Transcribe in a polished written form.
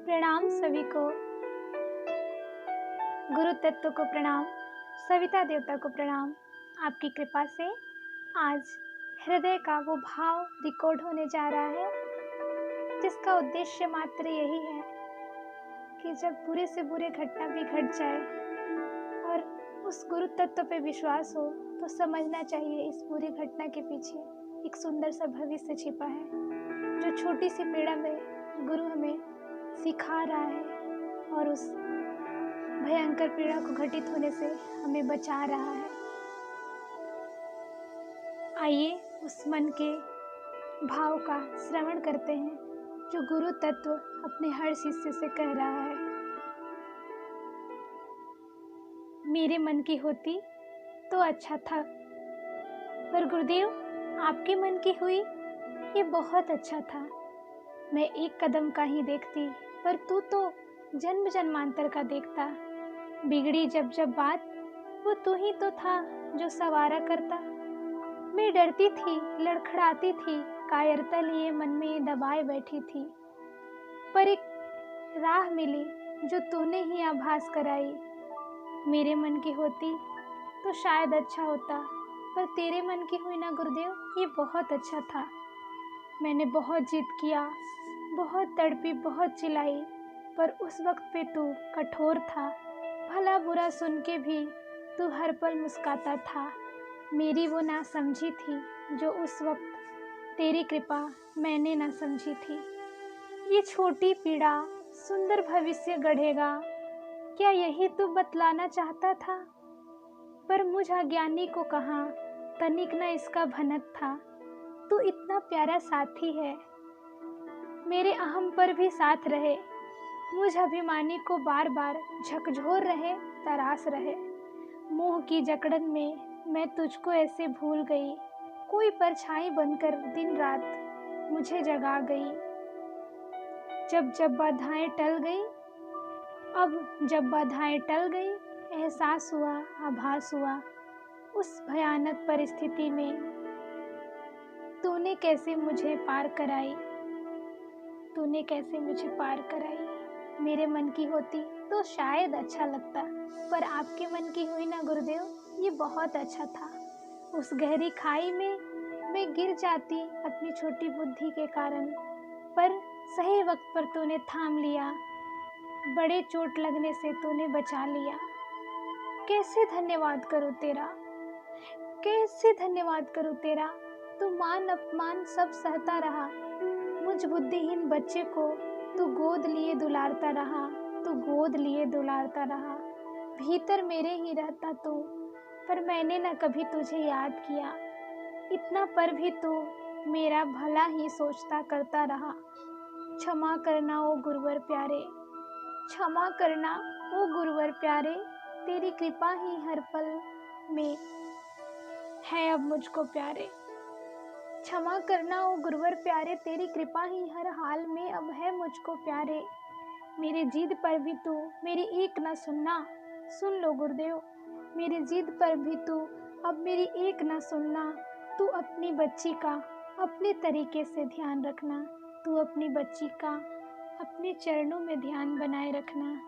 प्रणाम सभी को। गुरु तत्व को प्रणाम, सविता देवता को प्रणाम। आपकी कृपा से आज हृदय का वो भाव रिकॉर्ड होने जा रहा है जिसका उद्देश्य मात्र यही है कि जब बुरे से बुरे घटना भी घट जाए और उस गुरु तत्व पे विश्वास हो तो समझना चाहिए इस बुरी घटना के पीछे एक सुंदर सा भविष्य छिपा है। जो छोटी सी पीड़ा में गुरु हमें सिखा रहा है और उस भयंकर पीड़ा को घटित होने से हमें बचा रहा है। आइए उस मन के भाव का श्रवण करते हैं जो गुरु तत्व अपने हर शिष्य से कह रहा है। मेरे मन की होती तो अच्छा था, पर गुरुदेव आपके मन की हुई ये बहुत अच्छा था। मैं एक कदम का ही देखती, पर तू तो जन्म जन्मांतर का देखता। बिगड़ी जब जब बात वो तू ही तो था जो सवारा करता। मैं डरती थी, लड़खड़ाती थी, कायरता लिए मन में दबाए बैठी थी, पर एक राह मिली जो तूने ही आभास कराई। मेरे मन की होती तो शायद अच्छा होता, पर तेरे मन की हुई ना गुरुदेव, ये बहुत अच्छा था। मैंने बहुत जिद किया, बहुत तड़पी, बहुत चिल्लाई, पर उस वक्त पे तू कठोर था। भला बुरा सुन के भी तू हर पल मुस्काता था। मेरी वो ना समझी थी जो उस वक्त तेरी कृपा मैंने ना समझी थी। ये छोटी पीड़ा सुंदर भविष्य गढ़ेगा, क्या यही तू बतलाना चाहता था? पर मुझ अज्ञानी को कहाँ तनिक न इसका भनक था। तू इतना प्यारा साथी है, मेरे अहम पर भी साथ रहे। मुझ अभिमानी को बार बार झकझोर रहे, तरास रहे। मोह की जकड़न में मैं तुझको ऐसे भूल गई, कोई परछाई बनकर दिन रात मुझे जगा गई। जब जब बाधाएं टल गई, जब बाधाएं टल गई, एहसास हुआ, आभास हुआ उस भयानक परिस्थिति में तूने कैसे मुझे पार कराई। तूने कैसे मुझे पार कराई। मेरे मन की होती तो शायद अच्छा लगता, पर आपके मन की हुई ना गुरुदेव, ये बहुत अच्छा था। उस गहरी खाई में मैं गिर जाती अपनी छोटी बुद्धि के कारण, पर सही वक्त पर तूने थाम लिया। बड़े चोट लगने से तूने बचा लिया। कैसे धन्यवाद करूँ तेरा, कैसे धन्यवाद करूँ तेरा। तू मान अपमान सब सहता रहा, मुझ बुद्धिहीन बच्चे को तू गोद लिए दुलारता रहा, तू गोद लिए दुलारता रहा। भीतर मेरे ही रहता तू, पर मैंने न कभी तुझे याद किया। इतना पर भी तू मेरा भला ही सोचता करता रहा। क्षमा करना ओ गुरुवर प्यारे, क्षमा करना ओ गुरुवर प्यारे। तेरी कृपा ही हर पल में है अब मुझको प्यारे। क्षमा करना ओ गुरुवर प्यारे, तेरी कृपा ही हर हाल में अब है मुझको प्यारे। मेरी जिद पर भी तू मेरी एक न सुनना, सुन लो गुरुदेव। मेरी जिद पर भी तू अब मेरी एक न सुनना। तू अपनी बच्ची का अपने तरीके से ध्यान रखना। तू अपनी बच्ची का अपने चरणों में ध्यान बनाए रखना।